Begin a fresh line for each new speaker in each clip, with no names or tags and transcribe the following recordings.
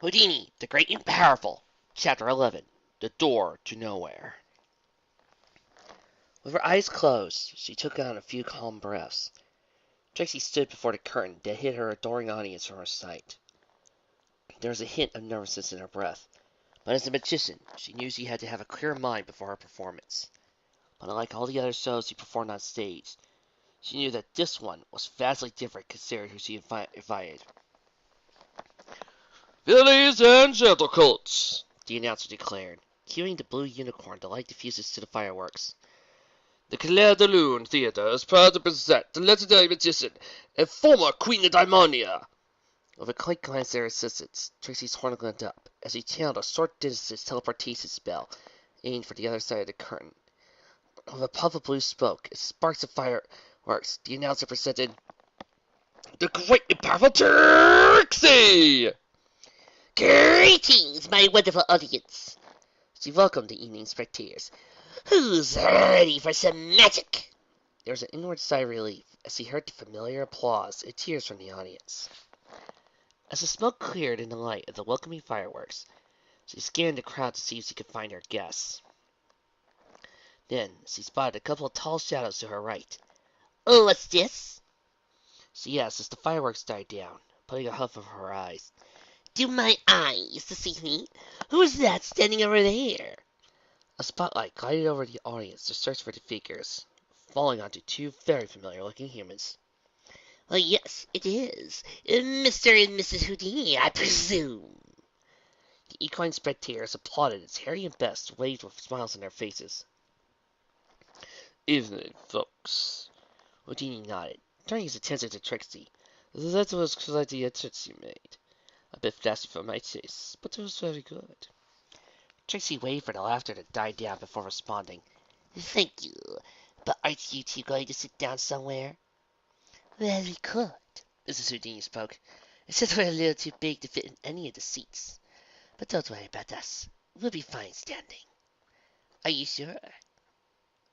Houdini, the Great and Powerful. Chapter 11. The Door to Nowhere. With her eyes closed, she took on a few calm breaths. Trixie stood before the curtain that hid her adoring audience from her sight. There was a hint of nervousness in her breath, but as a magician, she knew she had to have a clear mind before her performance. But unlike all the other shows she performed on stage, she knew that this one was vastly different considering who she invited. "Ladies and gentlemen," the announcer declared, cuing the blue unicorn to light diffuses to the fireworks. "The Clair de Lune Theatre is proud to present the legendary magician and former Queen of Daimonia." With a quick glance at her assistants, Trixie's horn glowed up as she channeled a short distance teleportation spell aimed for the other side of the curtain. With a puff of blue smoke and sparks of fireworks, the announcer presented the Great and Powerful Trixie! "Greetings, my wonderful audience!" She welcomed the evening spectators. "Who's ready for some magic?" There was an inward sigh of relief as she heard the familiar applause and cheers from the audience. As the smoke cleared in the light of the welcoming fireworks, she scanned the crowd to see if she could find her guests. Then she spotted a couple of tall shadows to her right. "Oh, what's this?" she asked as the fireworks died down, putting a huff over her eyes. "Do my eyes deceive me? Who's that standing over there?" A spotlight glided over the audience to search for the figures, falling onto two very familiar-looking humans. "Oh, yes, it is. Mr. and Mrs. Houdini, I presume." The equine spectators applauded as Harry and Bess waved with smiles on their faces. "Evening, folks." Houdini nodded, turning his attention to Trixie. "That was quite the entrance you made. A bit flashy for my taste, but it was very good." Trixie waved for the laughter to die down before responding. "Thank you, but aren't you two going to sit down somewhere?" "Well, we could," Mrs. Houdini spoke, "except we're a little too big to fit in any of the seats. But don't worry about us. We'll be fine standing." "Are you sure?"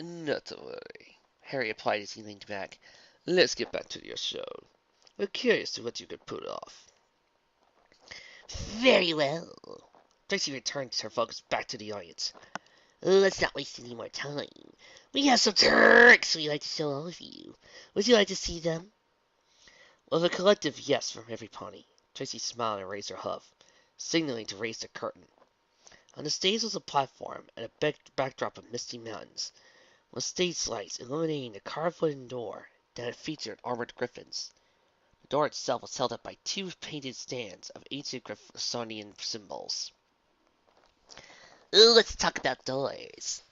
"Not to worry," Harry replied as he leaned back. "Let's get back to your show. We're curious to what you could put off." "Very well." Trixie returned her focus back to the audience. "Let's not waste any more time. We have some tricks we'd like to show all of you. Would you like to see them?" With a collective yes from every pony, Trixie smiled and raised her hoof, signaling to raise the curtain. On the stage was a platform and a backdrop of misty mountains, with stage lights illuminating the carved wooden door that had featured armored griffins. The door itself was held up by two painted stands of ancient Griffonian symbols. "Let's talk about doors,"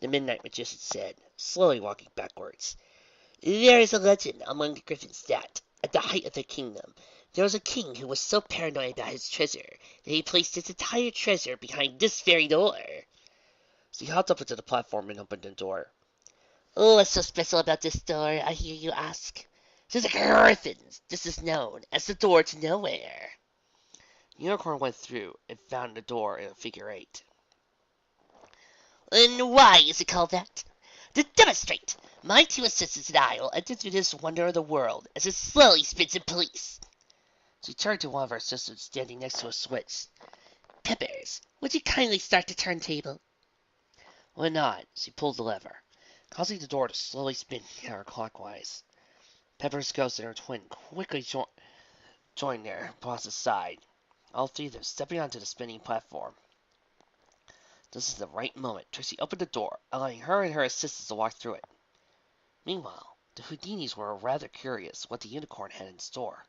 the Midnight Magician said, slowly walking backwards. "There is a legend among the Griffins that, at the height of their kingdom, there was a king who was so paranoid about his treasure that he placed his entire treasure behind this very door." She hopped up onto the platform and opened the door. "What's so special about this door, I hear you ask? To the Griffins, this is known as the Door to Nowhere." The unicorn went through and found the door in a figure 8. "And why is it called that? To demonstrate, my two assistants and I will enter through this wonder of the world as it slowly spins in place." She turned to one of her assistants standing next to a switch. "Peppers, would you kindly start the turntable?" With a nod, she pulled the lever, causing the door to slowly spin counterclockwise. Pepper's ghost and her twin quickly joined their boss's side, all three of them stepping onto the spinning platform. This is the right moment. Trixie opened the door, allowing her and her assistants to walk through it. Meanwhile, the Houdinis were rather curious what the unicorn had in store,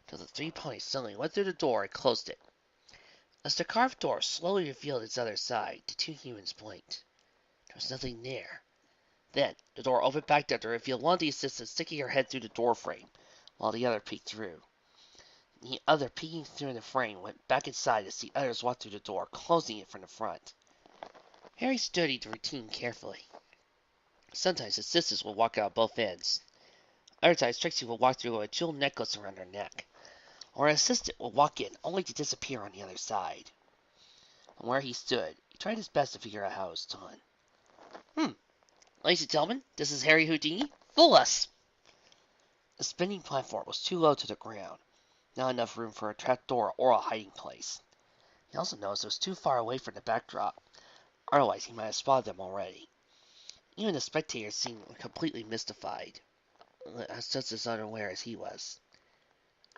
till the three ponies suddenly went through the door and closed it. As the carved door slowly revealed its other side, the two humans blinked. There was nothing there. Then, the door opened back up to reveal one of the assistants sticking her head through the door frame, while the other peeked through. The other peeking through the frame went back inside as the others walked through the door, closing it from the front. Harry studied the routine carefully. Sometimes his sisters would walk out both ends. Other times Trixie would walk through with a jeweled necklace around her neck. Or an assistant would walk in only to disappear on the other side. From where he stood, he tried his best to figure out how it was done. Ladies and gentlemen, this is Harry Houdini. Fool us!" The spinning platform was too low to the ground. Not enough room for a trapdoor or a hiding place. He also noticed it was too far away from the backdrop. Otherwise, he might have spotted them already. Even the spectators seemed completely mystified, just as unaware as he was.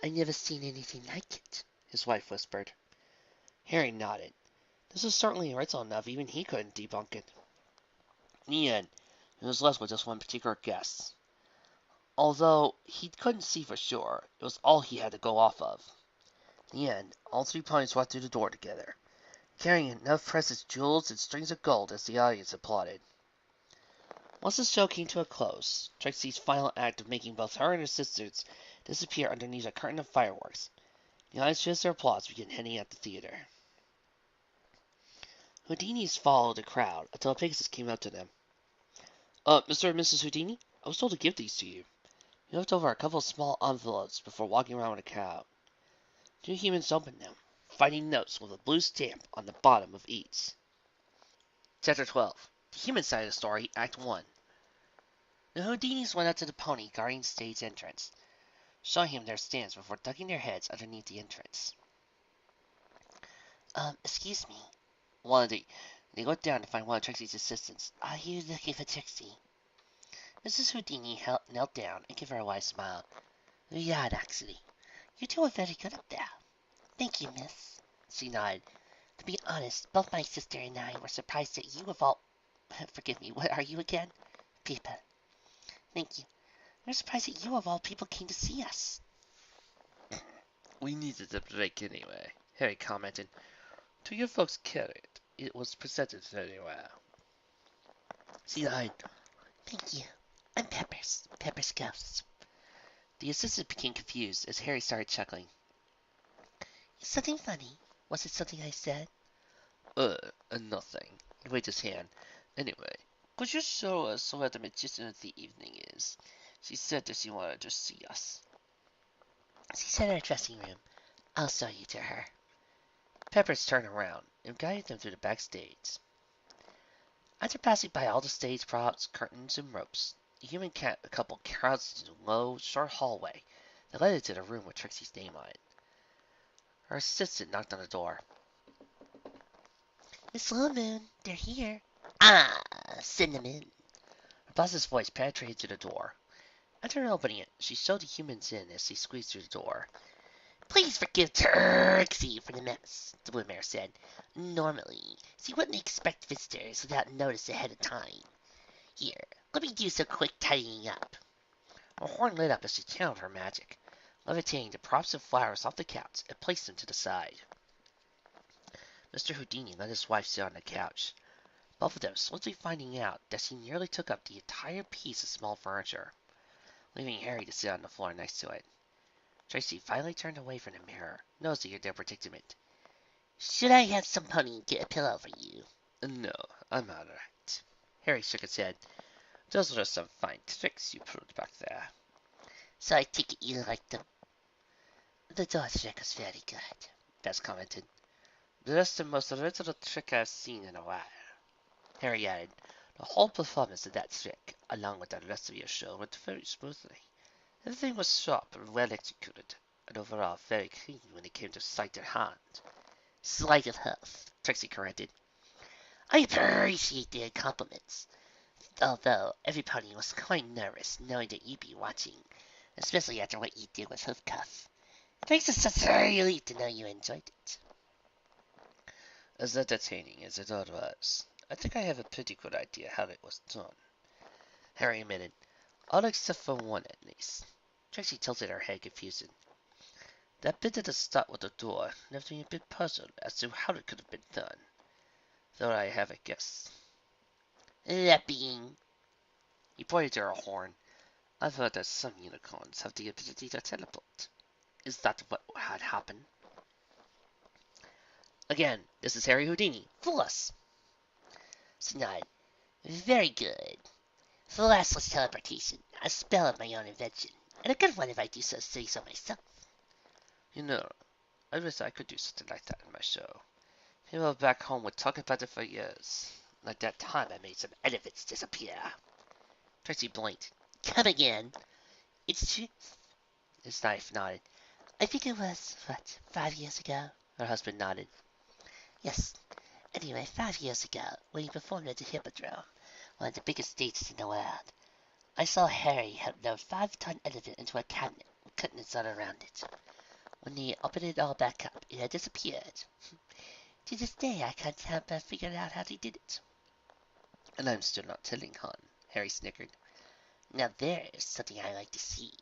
"I've never seen anything like it," his wife whispered. Harry nodded. This was certainly original enough, even he couldn't debunk it. In the end, he was left with just one particular guess. Although he couldn't see for sure, it was all he had to go off of. In the end, all three ponies walked through the door together, carrying enough precious jewels and strings of gold as the audience applauded. Once the show came to a close, Trixie's final act of making both her and her sisters disappear underneath a curtain of fireworks, the audience just their applause began heading out the theater. Houdini's followed the crowd until a Pegasus came up to them. Mr. and Mrs. Houdini, I was told to give these to you. He left over a couple of small envelopes before walking around with a crowd. Two humans opened them, finding notes with a blue stamp on the bottom of each. Chapter 12. The Human Side of the Story, Act 1. The Houdinis went up to the pony guarding the stage entrance, showing him their stands before ducking their heads underneath the entrance. Excuse me. They looked down to find one of Trixie's assistants. Are you looking for Trixie? Mrs. Houdini knelt down and gave her a wide smile. We are, actually. You two are very good up there. Thank you, miss. She nodded. To be honest, both my sister and I were surprised that you of all... Forgive me, what are you again? Pippa. Thank you. We're surprised that you of all people came to see us. We needed a break anyway, Harry commented. To your folks' credit, it was presented very well. She lied. Thank you. I'm Pepper's ghost. The assistant became confused as Harry started chuckling. Is something funny? Was it something I said? Nothing. He waved his hand. Anyway, could you show us where the magician of the evening is? She said that she wanted to see us. She's in her dressing room. I'll show you to her. Peppers turned around and guided them through the backstage. After passing by all the stage props, curtains, and ropes, the human couple crouched in a low, short hallway that led into the room with Trixie's name on it. Her assistant knocked on the door. Miss Little Moon, they're here. Ah, send them in. Her boss's voice penetrated through the door. After opening it, she showed the humans in as she squeezed through the door. Please forgive Trixie for the mess, the Blue Mare said. Normally, she wouldn't expect visitors without notice ahead of time. Here, let me do some quick tidying up. Her horn lit up as she channeled her magic, levitating the props and flowers off the couch and placed them to the side. Mr. Houdini let his wife sit on the couch, both of them swiftly finding out that she nearly took up the entire piece of small furniture, leaving Harry to sit on the floor next to it. Trixie finally turned away from the mirror, nosing at their predicament. Should I have some pony get a pillow for you? No, I'm all right. Harry shook his head. Those were some fine tricks you pulled back there. So I take it you like them? The door trick was very good, Bess commented. That's the most original trick I've seen in a while. Harry added, the whole performance of that trick, along with the rest of your show, went very smoothly. Everything was sharp and well executed, and overall very clean when it came to sight and hand. Sleight of hand, Trixie corrected. I appreciate the compliments, although everybody was quite nervous knowing that you'd be watching, especially after what you did with Hoofcuff. It makes us such a relief to know you enjoyed it. As entertaining as it all was, I think I have a pretty good idea how it was done. Harry admitted, all except for one at least. Trixie tilted her head confused. That bit at the start with the door left me a bit puzzled as to how it could have been done, though I have a guess. That being? He pointed to her horn. I've heard that some unicorns have the ability to teleport. Is that what had happened? Again, this is Harry Houdini. Fool us! She nodded. Very good. Flawless teleportation, a spell of my own invention, and a good one if I do say so myself. You know, I wish I could do something like that in my show. People back home would talk about it for years, like that time I made some elephants disappear. Trixie blinked. Come again. It's true. His wife nodded. I think it was, 5 years ago? Her husband nodded. Yes. Anyway, 5 years ago, when he performed at the Hippodrome, one of the biggest stages in the world, I saw Harry help load a 5-ton elephant into a cabinet with curtains all around it. When he opened it all back up, it had disappeared. To this day, I can't help but figure out how he did it. And I'm still not telling, hon, Harry snickered. Now there's something I like to see.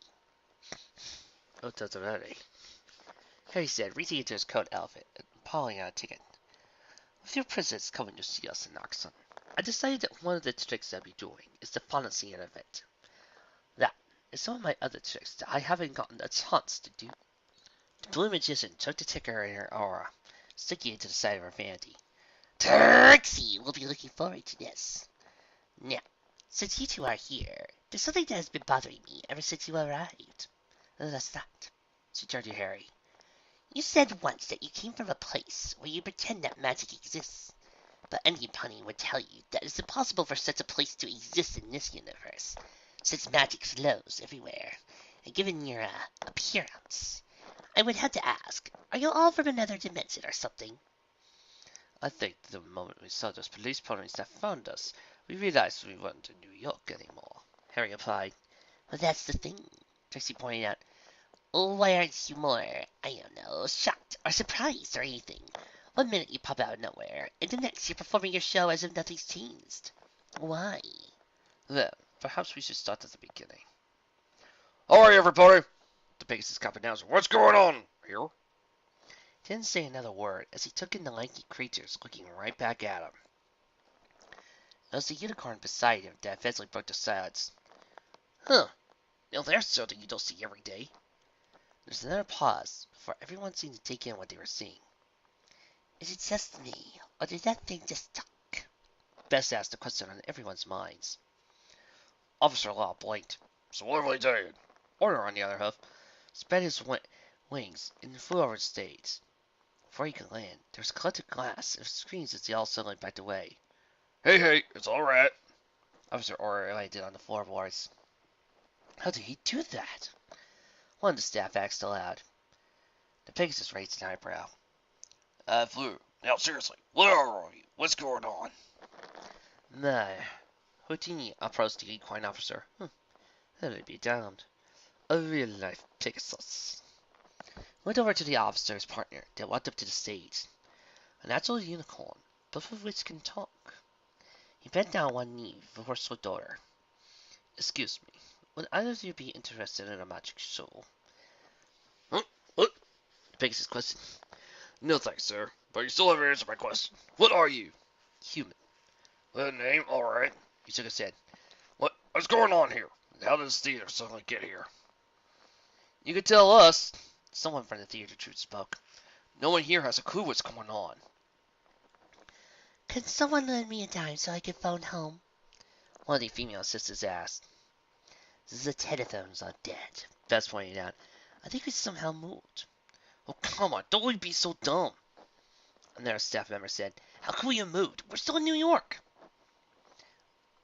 Oh, does already, Harry said, reaching into his coat outfit and pulling out a ticket. With your presence coming to see us in Oxon, I decided that one of the tricks I'll be doing is the Fantasy event. That is some of my other tricks that I haven't gotten a chance to do. The Blue Magician took the ticker in her aura, sticking it to the side of her vanity. Trixie will be looking forward to this. Now, since you two are here, there's something that has been bothering me ever since you arrived. That's that. She turned to Harry. You said once that you came from a place where you pretend that magic exists. But any punny would tell you that it's impossible for such a place to exist in this universe, since magic flows everywhere. And given your appearance, I would have to ask, are you all from another dimension or something? I think the moment we saw those police ponies that found us, we realized we weren't in New York anymore, Harry replied. Well, that's the thing, Trixie pointed out. Oh, why aren't you more, I don't know, shocked or surprised or anything? One minute you pop out of nowhere, and the next you're performing your show as if nothing's changed. Why? Well, perhaps we should start at the beginning.
Alright, everybody, the Pegasus Cop announcer. What's going on here?
He didn't say another word as he took in the lanky creatures looking right back at him. It was the unicorn beside him that eventually broke the silence. Huh. Now there's something you don't see every day. There's another pause before everyone seemed to take in what they were seeing. Is it just me, or did that thing just talk? Bess asked the question on everyone's minds.
Officer Law blinked. So what have I done?
Order, on the other hand, spread his wings and flew over the stage. Before he could land, there was a collective glass of screams as they all suddenly backed away.
Hey, it's alright.
Officer Orr landed on the floorboards. How did he do that? One of the staff asked aloud. The Pegasus raised an eyebrow.
I flew. Now seriously, where are you? What's going on?
No. Houdini approached the equine officer. That'd be damned. A real-life Pegasus. Went over to the officer's partner that walked up to the stage. A natural unicorn, both of which can talk. He bent down on one knee before slipped over. Excuse me, would either of you be interested in a magic show?
Huh? What?
The Pegasus questioned.
No thanks, sir. But you still haven't answered my question. What are you?
Human.
The name? Alright.
He shook his head.
What's going on here? How did this theater suddenly get here?
You could tell us. Someone from the theater troupe spoke.
No one here has a clue what's going on.
Can someone lend me a dime so I can phone home? One of the female assistants asked. The telephones are dead, Bess pointed out. I think we somehow moved.
Oh, come on, don't be so dumb.
Another staff member said, How could we have moved? We're still in New York.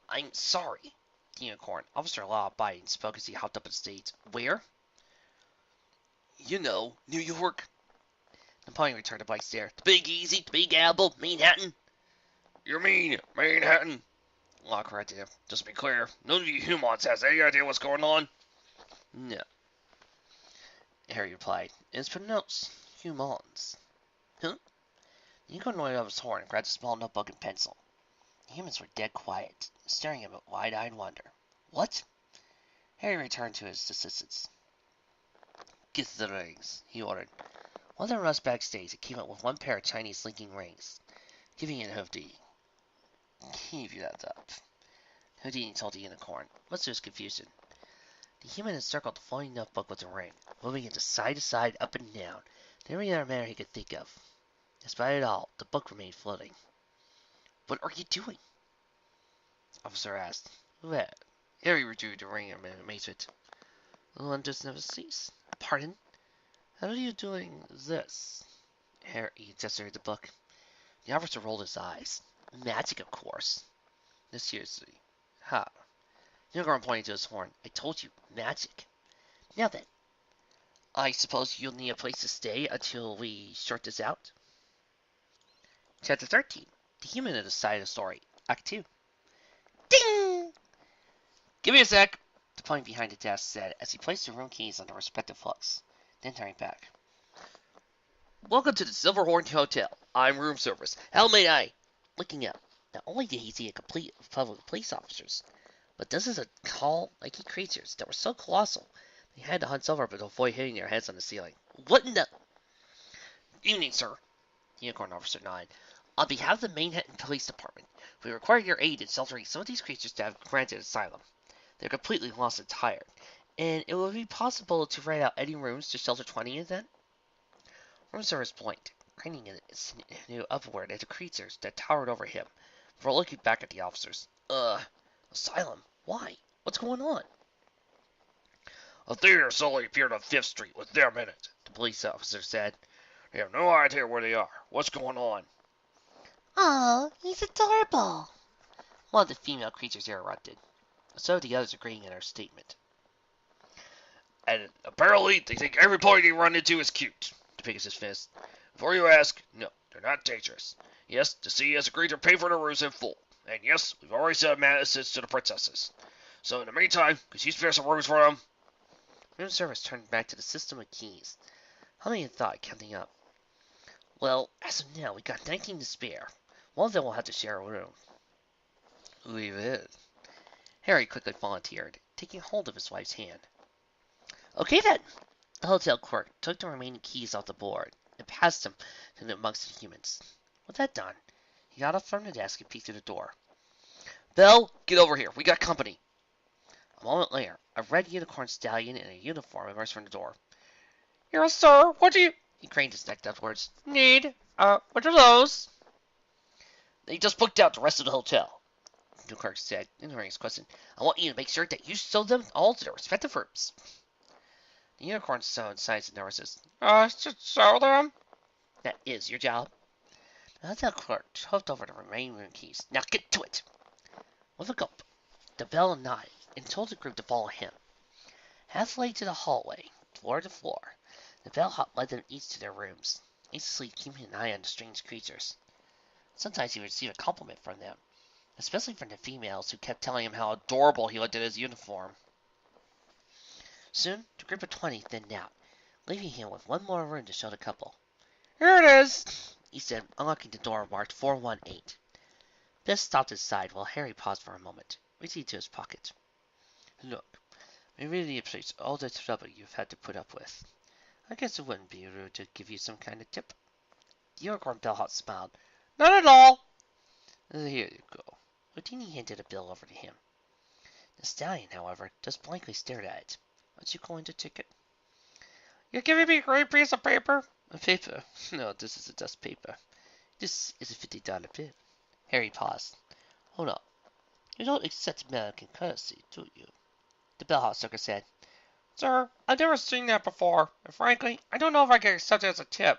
I'm sorry.
The unicorn, Officer Law Biden, spoke as he hopped up on stage. Where?
You know, New York.
Napoleon returned a blank stare.
The Big Easy, the Big Apple, Manhattan. You mean Manhattan?
Law corrected him.
Just to be clear, none of you humans has any idea what's going on?
No. Harry replied. It's pronounced humans. Huh? The unicorn nodded off his horn and grabbed a small notebook and pencil. The humans were dead quiet, staring at him with wide-eyed wonder. What? Harry returned to his assistants. Get the rings, he ordered. One of them rushed backstage and came up with one pair of Chinese linking rings, giving it to Houdini. Keep that up, Houdini told the unicorn, much to his confusion. The human encircled the floating notebook with the ring, moving it side to side, up and down, in every other manner he could think of. Despite it all, the book remained floating. What are you doing? The officer asked. Well, Harry withdrew the ring in amazement. Wonders never cease. Pardon? How are you doing this? Harry gestured at the book. The officer rolled his eyes. Magic, of course. No, seriously. How? The unicorn pointed to his horn. I told you, magic. Now then, I suppose you'll need a place to stay until we sort this out? Chapter 13. The Human in the Side of the Story. Act 2. Ding! Give me a sec, the pony behind the desk said as he placed the room keys on their respective hooks, then turning back. Welcome to the Silverhorn Hotel. I'm room service. How may I? Looking up, not only did he see a complete of public police officers, but dozens of tall, lanky creatures that were so colossal they had to hunt over to avoid hitting their heads on the ceiling. What in the... Evening, sir. The unicorn officer nodded. On behalf of the Manehattan Police Department, we require your aid in sheltering some of these creatures that have granted asylum. They're completely lost and tired, and it will be possible to rent out any rooms to shelter 20 of them? Room service blinked, craning its upward at the creatures that towered over him, before looking back at the officers. Asylum? Why? What's going on?
A theater suddenly appeared on 5th Street with them in it, the police officer said. They have no idea where they are. What's going on?
Oh, he's adorable. One of the female creatures interrupted. So the others agreeing in her statement.
And apparently they think everybody they run into is cute, the Pegasus finished. Before you ask, no, they're not dangerous. Yes, the sea has agreed to pay for the rooms in full. And yes, we've already sent messages to the princesses. So in the meantime, could you spare some rooms for them?
Room service turned back to the system of keys, humming in thought, counting up. Well, as of now, we got 19 to spare. One of them will have to share a room.
Leave it.
Harry quickly volunteered, taking hold of his wife's hand. Okay then. The hotel clerk took the remaining keys off the board and passed them to amongst the humans. With that done, he got up from the desk and peeked through the door.
Belle, get over here. We got company.
A moment later, a red unicorn stallion in a uniform emerged from the door.
Yes, sir. What do you...
He craned his neck upwards.
Need? What are those?
They just booked out the rest of the hotel, the clerk said, ignoring his question. I want you to make sure that you show them all to their respective rooms. The unicorn showed signs of nervousness.
Show them?
That is your job. The hotel clerk shoved over the remaining room keys. Now get to it. With a gulp, the bell nodded and told the group to follow him. Halfway to the hallway, floor to floor, the bellhop led them each to their rooms, anxiously keeping an eye on the strange creatures. Sometimes he would receive a compliment from them, especially from the females who kept telling him how adorable he looked in his uniform. Soon, the group of 20 thinned out, leaving him with one more room to show the couple.
Here it is,
he said, unlocking the door marked 418. Biff stopped his side while Harry paused for a moment, reaching into his pocket. Look, we really appreciate all the trouble you've had to put up with. I guess it wouldn't be rude to give you some kind of tip. The unicorn bellhop smiled.
Not at all.
Here you go. Houdini handed a bill over to him. The stallion, however, just blankly stared at it. Aren't you going to take it?
You're giving me a great piece of paper?
A paper? No, this is a dust paper. This is a $50 bill. Harry paused. Hold up. You don't accept American currency, do you? The bellhop shook his head.
Sir, I've never seen that before, and frankly, I don't know if I can accept it as a tip.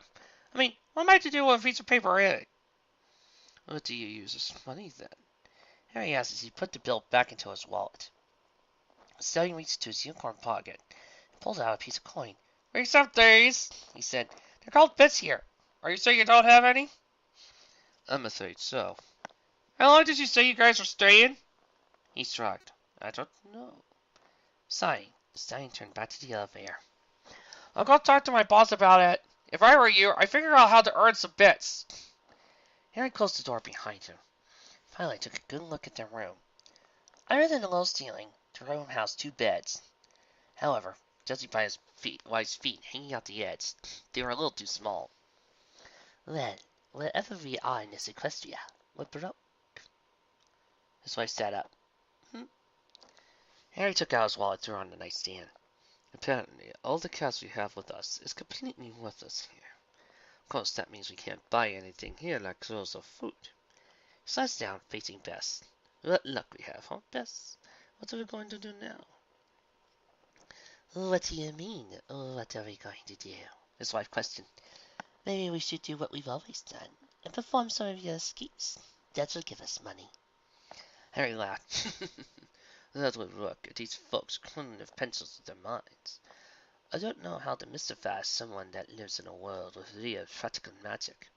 I mean, what am I to do with a piece of paper in it?
What do you use as money, then? Harry asked as he put the bill back into his wallet. The stallion reached into his unicorn pocket and pulled out a piece of coin.
Accept these, he said. They're called bits here. Are you sure you don't have any?
I'm afraid so.
How long did you say you guys are staying?
He shrugged. I don't know. Sighing, the stallion turned back to the elevator.
I'll go talk to my boss about it. If I were you, I'd figure out how to earn some bits.
Harry closed the door behind him. Finally took a good look at their room. Other than the low ceiling, the room housed 2 beds. However, judging by his wife's feet hanging out the edge, they were a little too small. Then, whatever we are in this Equestria, we're broke. His wife sat up. Harry took out his wallet and threw it on the nightstand. Apparently, all the cash we have with us is completely worthless here. Of course, that means we can't buy anything here like clothes or food. He slides down, facing Bess. What luck we have, huh, Bess? What are we going to do now? What do you mean, what are we going to do? His wife questioned. Maybe we should do what we've always done, and perform some of your schemes. That will give us money. Harry laughed. That would work if these folks couldn't have pencils with their minds. I don't know how to mystify someone that lives in a world with real practical magic.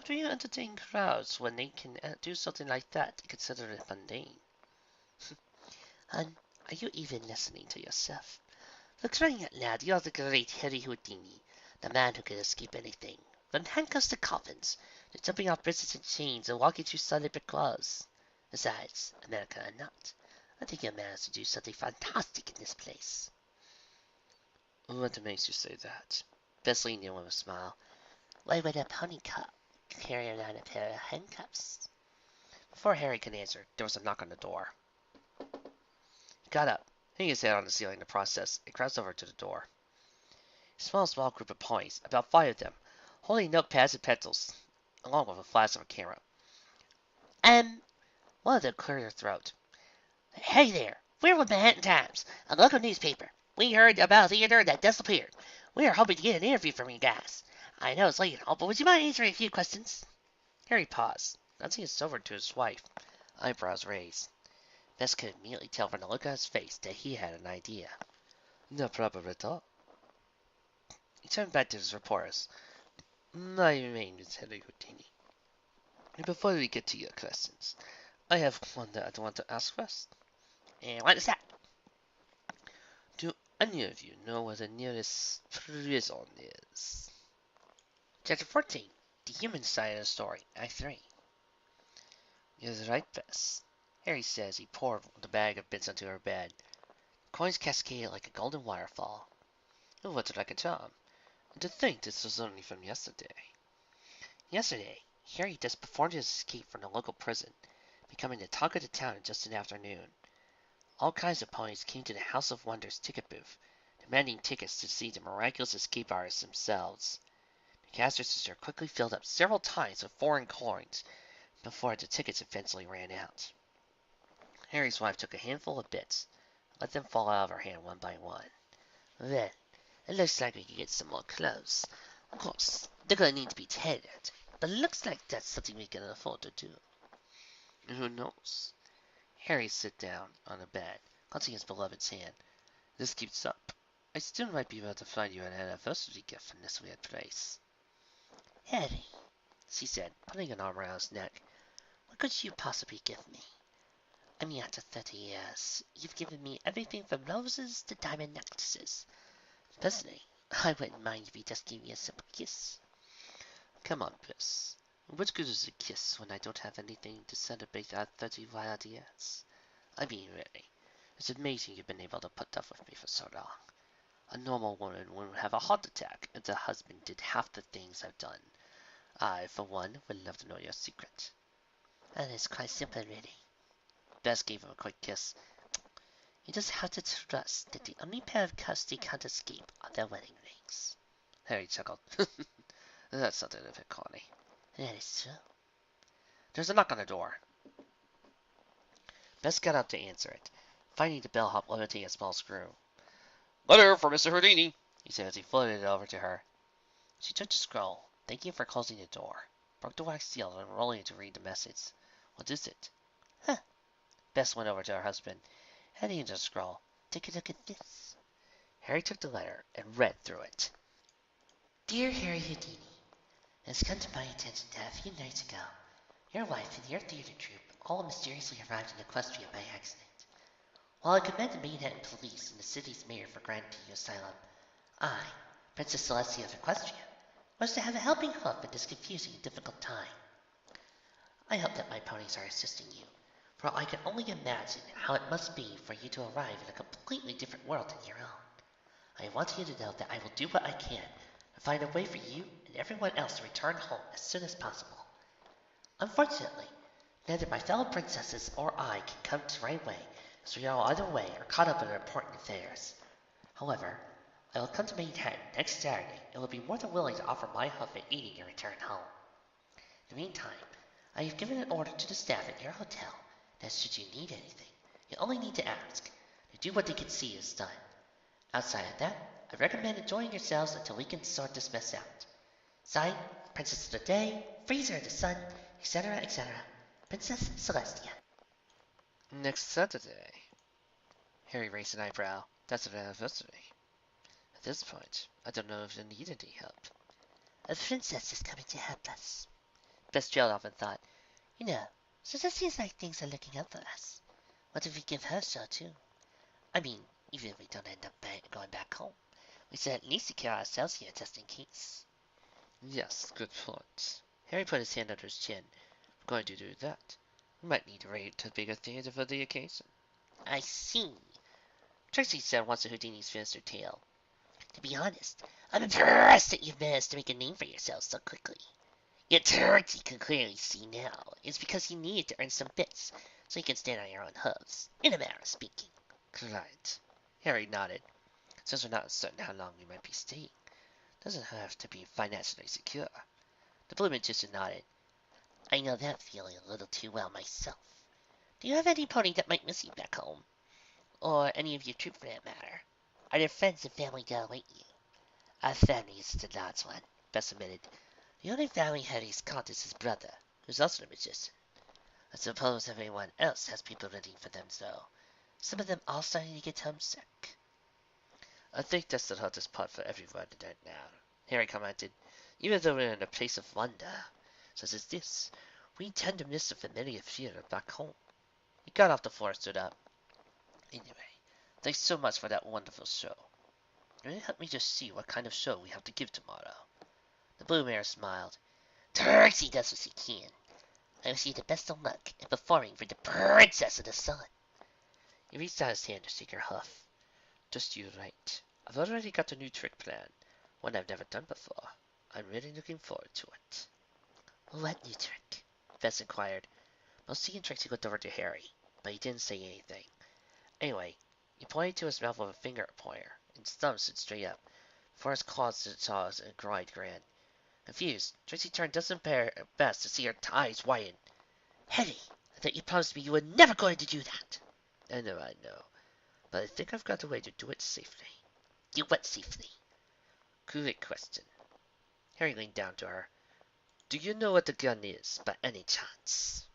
How do you entertain crowds when they can do something like that and consider it mundane? Hun, are you even listening to yourself? For crying out loud, you're the great Harry Houdini, the man who can escape anything, from handcuffs to coffins, to jumping off bridges and chains and walking through solid brick walls. Besides, America or not, I think you'll manage to do something fantastic in this place. What makes you say that? Bess leaned in with a smile. Why would a pony cop carry around a pair of handcuffs? Before Harry could answer, there was a knock on the door. He got up, hanging his head on the ceiling in the process, and crossed over to the door. He saw a small group of ponies, about 5 of them, holding notepads and pencils, along with a flash of a camera. One of them cleared her throat. Hey there, we're with Manehattan Times, a local newspaper. We heard about a theater that disappeared. We are hoping to get an interview from you guys. I know it's late and all, but would you mind answering a few questions? Harry paused, glancing his over to his wife, eyebrows raised. Bess could immediately tell from the look on his face that he had an idea. No problem at all. He turned back to his reporters. My name is Harry Houdini. And before we get to your questions, I have one that I want to ask first. And what is that? Do any of you know where the nearest prison is? Chapter 14. The Human Side of the Story, Act 3. You're right, Bess. Harry says he poured the bag of bits onto her bed. Coins cascaded like a golden waterfall. It was like a charm. And to think this was only from yesterday. Yesterday, Harry just performed his escape from the local prison, becoming the talk of the town in just an afternoon. All kinds of ponies came to the House of Wonders ticket booth, demanding tickets to see the miraculous escape artists themselves. The cash register quickly filled up several times with foreign coins before the tickets eventually ran out. Harry's wife took a handful of bits, and let them fall out of her hand one by one. Well, it looks like we can get some more clothes. Of course, they're going to need to be tailored, but it looks like that's something we can afford to do. And who knows? Harry sat down on the bed, clutching his beloved's hand. If this keeps up, I still might be able to find you an anniversary gift from this weird place. Harry, she said, putting an arm around his neck, what could you possibly give me? I mean, after 30 years, you've given me everything from roses to diamond necklaces. Personally, I wouldn't mind if you just gave me a simple kiss. Come on, Bess. What good is a kiss when I don't have anything to celebrate our 30 wild years? I mean, really, it's amazing you've been able to put up with me for so long. A normal woman would have a heart attack if her husband did half the things I've done. I, for one, would love to know your secret. And it's quite simple, really. Bess gave him a quick kiss. You just have to trust that the only pair of cuffs they can't escape are their wedding rings. Harry chuckled. That's something a bit corny. That is true. There's a knock on the door. Bess got up to answer it, finding the bellhop limiting a small screw.
Letter for Mr. Houdini,
He said as he floated it over to her. She took the scroll, thanking him for closing the door, broke the wax seal and rolling to read the message. What is it? Huh. Bess went over to her husband, handing him the scroll. Take a look at this. Harry took the letter and read through it. Dear Harry Houdini, it has come to my attention that a few nights ago, your wife and your theater troupe all mysteriously arrived in Equestria by accident. While I commend the Manehattan police and the city's mayor for granting you asylum, I, Princess Celestia of Equestria, was to have a helping hand in this confusing and difficult time. I hope that my ponies are assisting you, for I can only imagine how it must be for you to arrive in a completely different world than your own. I want you to know that I will do what I can to find a way for you and everyone else to return home as soon as possible. Unfortunately, neither my fellow princesses or I can come to right away, as we are either way or caught up in important affairs. However, I will come to Manehattan next Saturday and will be more than willing to offer my help in aiding your return home. In the meantime, I have given an order to the staff at your hotel that should you need anything, you only need to ask. To do what they can see is done. Outside of that, I recommend enjoying yourselves until we can sort this mess out. Signed, Princess of the Day, Freezer of the Sun, etc., etc. Princess Celestia. Next Saturday. Harry raised an eyebrow. That's an anniversary. At this point, I don't know if you need any help. A princess is coming to help us. Bess trailed off and thought, so this seems like things are looking up for us. What if we give her a show too? I mean, even if we don't end up going back home, we should at least secure ourselves here just in case.
Yes, good point. Harry put his hand under his chin. We're going to do that. We might need to raid to bigger theater for the occasion.
I see, Trixie said once the Houdinis finished their tale. To be honest, I'm impressed that you've managed to make a name for yourself so quickly. Yet Trixie can clearly see now it's because you needed to earn some bits so you can stand on your own hooves, in a manner of speaking.
Right. Harry nodded. Since we're not certain how long we might be staying, doesn't have to be financially secure.
The Blue Magician nodded. I know that feeling a little too well myself. Do you have any pony that might miss you back home? Or any of your troop for that matter? Are there friends and family that await you? Our family is the large one, Bess admitted. The only family Harry's got is his brother, who's also a magician. I suppose everyone else has people waiting for them, though. Some of them all starting to get homesick.
I think that's the hardest part for everyone right now, Harry commented. Even though we're in a place of wonder, such as this, we tend to miss the familiar feel back home.
He got off the floor and stood up.
Anyway, thanks so much for that wonderful show. Will you help me just see what kind of show we have to give tomorrow?
The Blue Mare smiled. Trixie does what she can. I wish you the best of luck in performing for the Princess of the Sun.
He reached out his hand to shake her huff. Just you right. I've already got a new trick plan, one I've never done before. I'm really looking forward to it.
What new trick?
Bess inquired. Both he and Trixie looked over to Harry, but he didn't say anything. Anyway, he pointed to his mouth with a finger pointer, and his thumb stood straight up, before his claws to the jaws and a wide grin. Confused, Trixie turned just her best to see her eyes widen.
Harry, I thought you promised me you were never going to do that.
I know. But I think I've got a way to do it safely.
Do what safely?
Great question. Harry leaned down to her. Do you know what a gun is, by any chance?